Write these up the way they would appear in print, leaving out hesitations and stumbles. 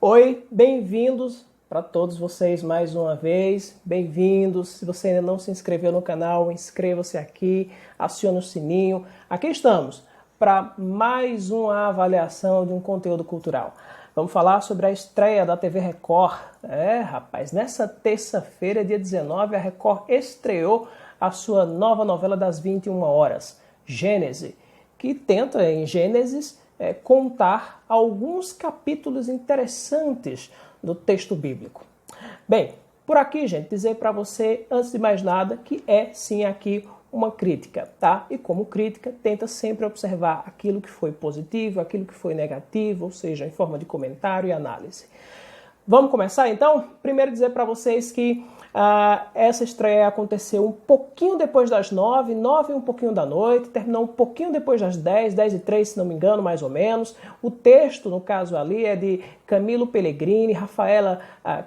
Oi, bem-vindos para todos vocês mais uma vez, bem-vindos. Se você ainda não se inscreveu no canal, inscreva-se aqui, acione o sininho. Aqui estamos para mais uma avaliação de um conteúdo cultural. Vamos falar sobre a estreia da TV Record. Rapaz, nessa terça-feira, dia 19, a Record estreou a sua nova novela das 21 horas, Gênesis, que tenta em Gênesis contar alguns capítulos interessantes do texto bíblico. Bem, por aqui, gente, dizer para você, antes de mais nada, que é sim aqui uma crítica, tá? E como crítica, tenta sempre observar aquilo que foi positivo, aquilo que foi negativo, ou seja, em forma de comentário e análise. Vamos começar então? Primeiro dizer para vocês que essa estreia aconteceu um pouquinho depois das 9 e um pouquinho da noite, terminou um pouquinho depois das 10h03, se não me engano, mais ou menos. O texto, no caso ali, é de Camilo Pellegrini, Rafaela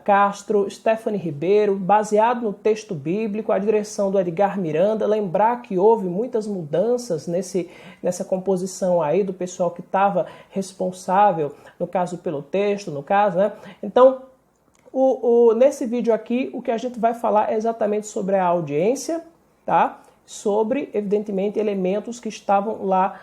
Castro, Stephanie Ribeiro, baseado no texto bíblico, a direção do Edgar Miranda. Lembrar que houve muitas mudanças nessa composição aí do pessoal que estava responsável, no caso, pelo texto, no caso, né? Então, nesse vídeo aqui, o que a gente vai falar é exatamente sobre a audiência, tá? Sobre, evidentemente, elementos que estavam lá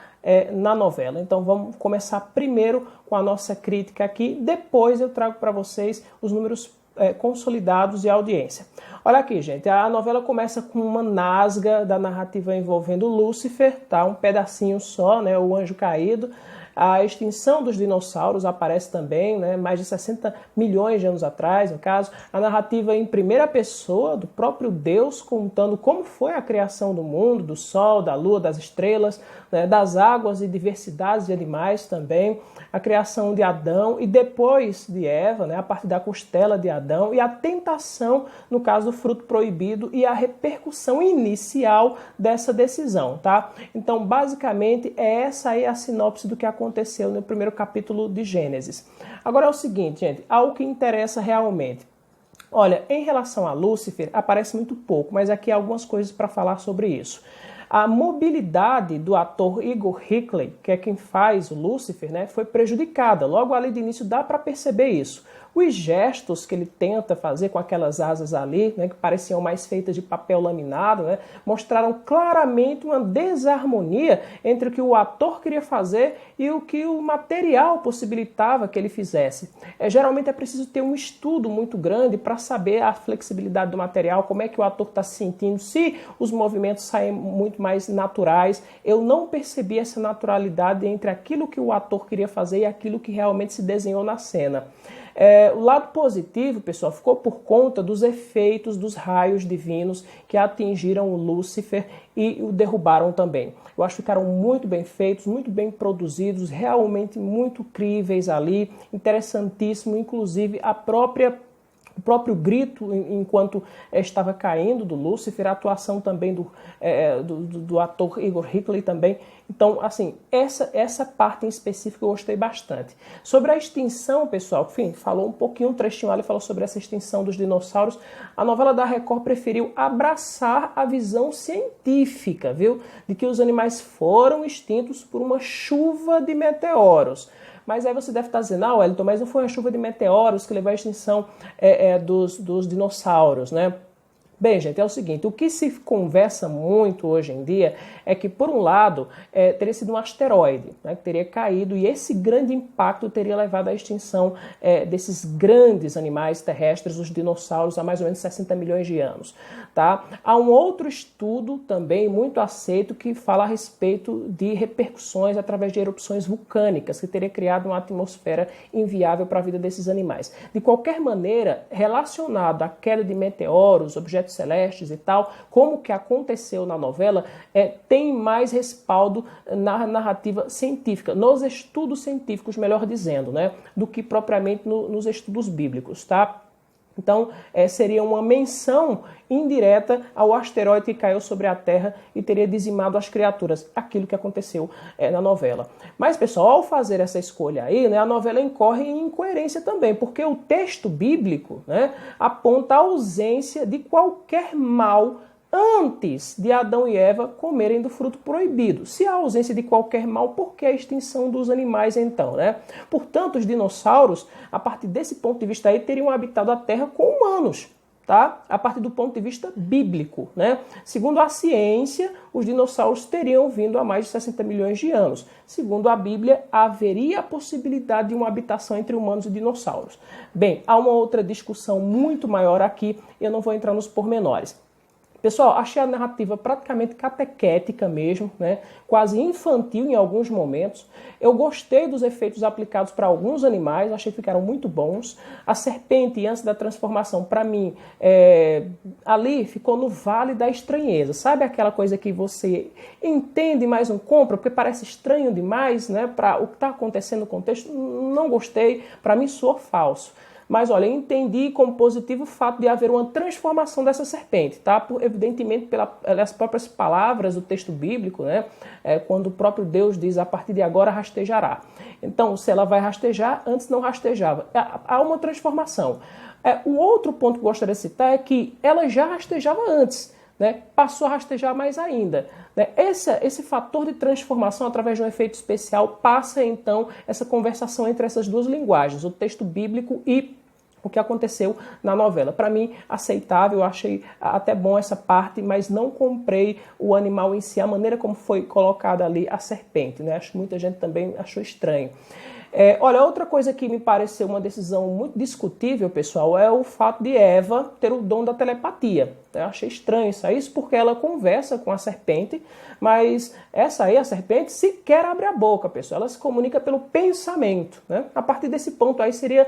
na novela. Então, vamos começar primeiro com a nossa crítica aqui, depois eu trago para vocês os números consolidados de audiência. Olha aqui, gente, a novela começa com uma nasga da narrativa envolvendo Lúcifer, tá? Um pedacinho só, né? O anjo caído. A extinção dos dinossauros aparece também, né, mais de 60 milhões de anos atrás, no caso. A narrativa em primeira pessoa do próprio Deus contando como foi a criação do mundo, do sol, da lua, das estrelas, né, das águas e diversidades de animais também. A criação de Adão e depois de Eva, né, a partir da costela de Adão, e a tentação, no caso do fruto proibido, e a repercussão inicial dessa decisão, tá? Então, basicamente, essa aí a sinopse do que aconteceu no primeiro capítulo de Gênesis. Agora é o seguinte, gente, ao que interessa realmente. Olha, em relação a Lúcifer, aparece muito pouco, mas aqui há algumas coisas para falar sobre isso. A mobilidade do ator Igor Hickley, que é quem faz o Lúcifer, né, foi prejudicada. Logo ali de início dá para perceber isso. Os gestos que ele tenta fazer com aquelas asas ali, né, que pareciam mais feitas de papel laminado, né, mostraram claramente uma desarmonia entre o que o ator queria fazer e o que o material possibilitava que ele fizesse. Geralmente é preciso ter um estudo muito grande para saber a flexibilidade do material, como é que o ator está se sentindo, se os movimentos saem muito mais naturais. Eu não percebi essa naturalidade entre aquilo que o ator queria fazer e aquilo que realmente se desenhou na cena. O lado positivo, pessoal, ficou por conta dos efeitos dos raios divinos que atingiram o Lúcifer e o derrubaram também. Eu acho que ficaram muito bem feitos, muito bem produzidos, realmente muito críveis ali, interessantíssimo, inclusive o próprio grito enquanto estava caindo do Lúcifer, a atuação também do ator Igor Hickley também. Então, assim, essa parte em específico eu gostei bastante. Sobre a extinção, pessoal, enfim, falou um pouquinho, um trechinho ali, falou sobre essa extinção dos dinossauros. A novela da Record preferiu abraçar a visão científica, viu? De que os animais foram extintos por uma chuva de meteoros. Mas aí você deve estar dizendo, Wellington, mas não foi uma chuva de meteoros que levou à extinção dos dinossauros, né? Bem, gente, é o seguinte, o que se conversa muito hoje em dia é que, por um lado, teria sido um asteroide, né, que teria caído, e esse grande impacto teria levado à extinção desses grandes animais terrestres, os dinossauros, há mais ou menos 60 milhões de anos. Tá? Há um outro estudo também muito aceito que fala a respeito de repercussões através de erupções vulcânicas, que teria criado uma atmosfera inviável para a vida desses animais. De qualquer maneira, relacionado à queda de meteoros, objetos celestes e tal, como que aconteceu na novela, tem mais respaldo na narrativa científica, nos estudos científicos, melhor dizendo, né, do que propriamente nos estudos bíblicos, tá? Então, seria uma menção indireta ao asteroide que caiu sobre a Terra e teria dizimado as criaturas, aquilo que aconteceu na novela. Mas, pessoal, ao fazer essa escolha aí, né, a novela incorre em incoerência também, porque o texto bíblico, né, aponta a ausência de qualquer mal antes de Adão e Eva comerem do fruto proibido. Se há ausência de qualquer mal, por que a extinção dos animais então, né? Portanto, os dinossauros, a partir desse ponto de vista aí, teriam habitado a Terra com humanos, tá? A partir do ponto de vista bíblico, né? Segundo a ciência, os dinossauros teriam vindo há mais de 60 milhões de anos. Segundo a Bíblia, haveria a possibilidade de uma habitação entre humanos e dinossauros. Bem, há uma outra discussão muito maior aqui, eu não vou entrar nos pormenores. Pessoal, achei a narrativa praticamente catequética mesmo, né? Quase infantil em alguns momentos. Eu gostei dos efeitos aplicados para alguns animais, achei que ficaram muito bons. A serpente, antes da transformação, para mim, ali ficou no vale da estranheza. Sabe aquela coisa que você entende, mas não compra, porque parece estranho demais, né? Para o que está acontecendo no contexto, não gostei, para mim soou falso. Mas, olha, eu entendi como positivo o fato de haver uma transformação dessa serpente, tá? Evidentemente, pelas próprias palavras do texto bíblico, né? Quando o próprio Deus diz, a partir de agora rastejará. Então, se ela vai rastejar, antes não rastejava. Há uma transformação. O outro ponto que eu gostaria de citar é que ela já rastejava antes, né? Passou a rastejar mais ainda. Né? Esse fator de transformação através de um efeito especial passa, então, essa conversação entre essas duas linguagens, o texto bíblico e o que aconteceu na novela. Para mim, aceitável, eu achei até bom essa parte, mas não comprei o animal em si, a maneira como foi colocada ali a serpente, né? Acho que muita gente também achou estranho. Olha, outra coisa que me pareceu uma decisão muito discutível, pessoal, é o fato de Eva ter o dom da telepatia. Eu achei estranho isso porque ela conversa com a serpente, mas essa aí, a serpente, sequer abre a boca, pessoal. Ela se comunica pelo pensamento, né? A partir desse ponto aí seria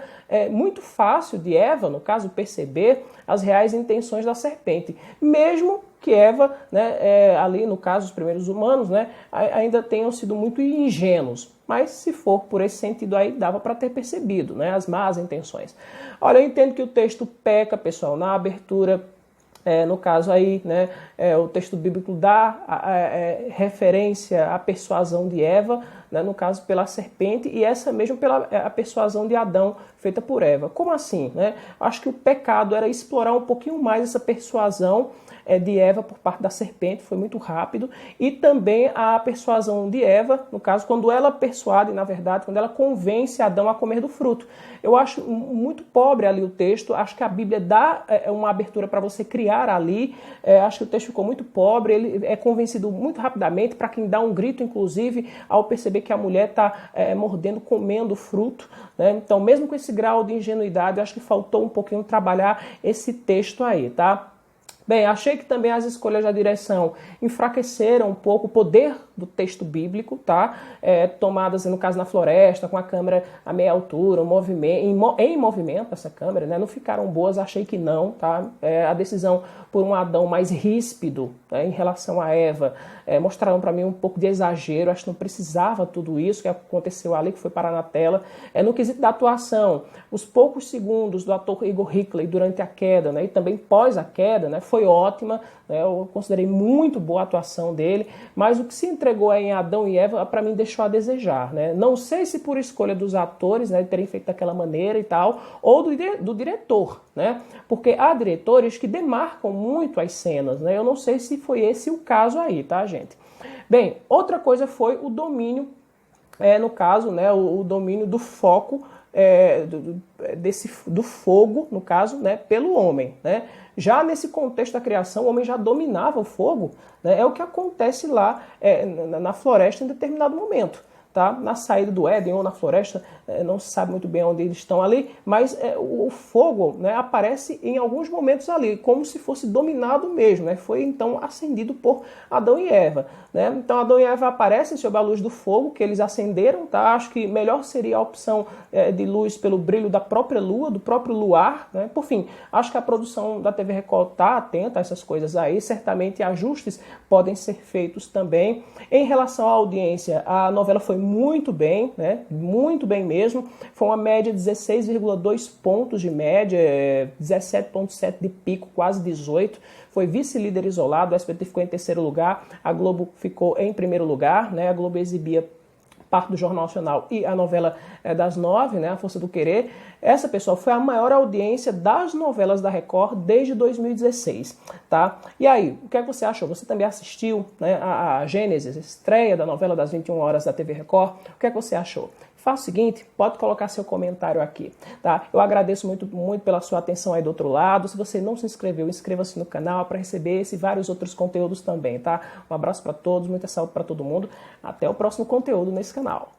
muito fácil de Eva, no caso, perceber as reais intenções da serpente, mesmo que Eva, né, ali no caso os primeiros humanos, né, ainda tenham sido muito ingênuos. Mas se for por esse sentido aí, dava para ter percebido, né, as más intenções. Olha, eu entendo que o texto peca, pessoal, na abertura. No caso aí, né, o texto bíblico dá referência à persuasão de Eva, né, no caso pela serpente, e essa mesmo pela a persuasão de Adão feita por Eva. Como assim? Né? Acho que o pecado era explorar um pouquinho mais essa persuasão de Eva por parte da serpente, foi muito rápido, e também a persuasão de Eva, no caso, quando ela persuade, na verdade, quando ela convence Adão a comer do fruto. Eu acho muito pobre ali o texto, acho que a Bíblia dá uma abertura para você criar ali, acho que o texto ficou muito pobre, ele é convencido muito rapidamente, para quem dá um grito, inclusive, ao perceber que a mulher está mordendo, comendo o fruto, né? Então, mesmo com esse grau de ingenuidade, eu acho que faltou um pouquinho trabalhar esse texto aí, tá? Bem, achei que também as escolhas da direção enfraqueceram um pouco o poder do texto bíblico, tá? Tomadas, no caso, na floresta, com a câmera a meia altura, em movimento essa câmera, né? Não ficaram boas, achei que não, tá? A decisão por um Adão mais ríspido, né, em relação a Eva, mostraram para mim um pouco de exagero, acho que não precisava tudo isso que aconteceu ali, que foi parar na tela. No quesito da atuação, os poucos segundos do ator Igor Hickley durante a queda, né, e também pós a queda, né, foi ótima, né, eu considerei muito boa a atuação dele, mas o que se entregou em Adão e Eva, para mim, deixou a desejar. Né? Não sei se por escolha dos atores, né, de terem feito daquela maneira e tal, ou do diretor, né? Porque há diretores que demarcam muito as cenas, né? Eu não sei se foi esse o caso aí, tá, gente? Bem, outra coisa foi o domínio, no caso, né, o domínio do foco, do fogo, no caso, né, pelo homem, né? Já nesse contexto da criação, o homem já dominava o fogo, né? É o que acontece lá na floresta em determinado momento. Tá? Na saída do Éden ou na floresta, não se sabe muito bem onde eles estão ali, mas o fogo, né, aparece em alguns momentos ali, como se fosse dominado mesmo, né? Foi então acendido por Adão e Eva. Né? Então Adão e Eva aparecem sob a luz do fogo que eles acenderam, tá? Acho que melhor seria a opção de luz pelo brilho da própria lua, do próprio luar. Né? Por fim, acho que a produção da TV Record está atenta a essas coisas aí, certamente ajustes podem ser feitos também. Em relação à audiência, a novela foi muito bem, né? Muito bem mesmo. Foi uma média de 16,2 pontos de média, 17,7 de pico, quase 18. Foi vice-líder isolado, o SBT ficou em terceiro lugar, a Globo ficou em primeiro lugar, né? A Globo exibia Parto do Jornal Nacional e a novela das 9, né, A Força do Querer. Essa, pessoal, foi a maior audiência das novelas da Record desde 2016, tá? E aí, o que é que você achou? Você também assistiu, né, a Gênesis, a estreia da novela das 21 horas da TV Record? O que é que você achou? Faça o seguinte, pode colocar seu comentário aqui, tá? Eu agradeço muito, muito pela sua atenção aí do outro lado. Se você não se inscreveu, inscreva-se no canal para receber esse e vários outros conteúdos também, tá? Um abraço para todos, muita saúde para todo mundo. Até o próximo conteúdo nesse canal.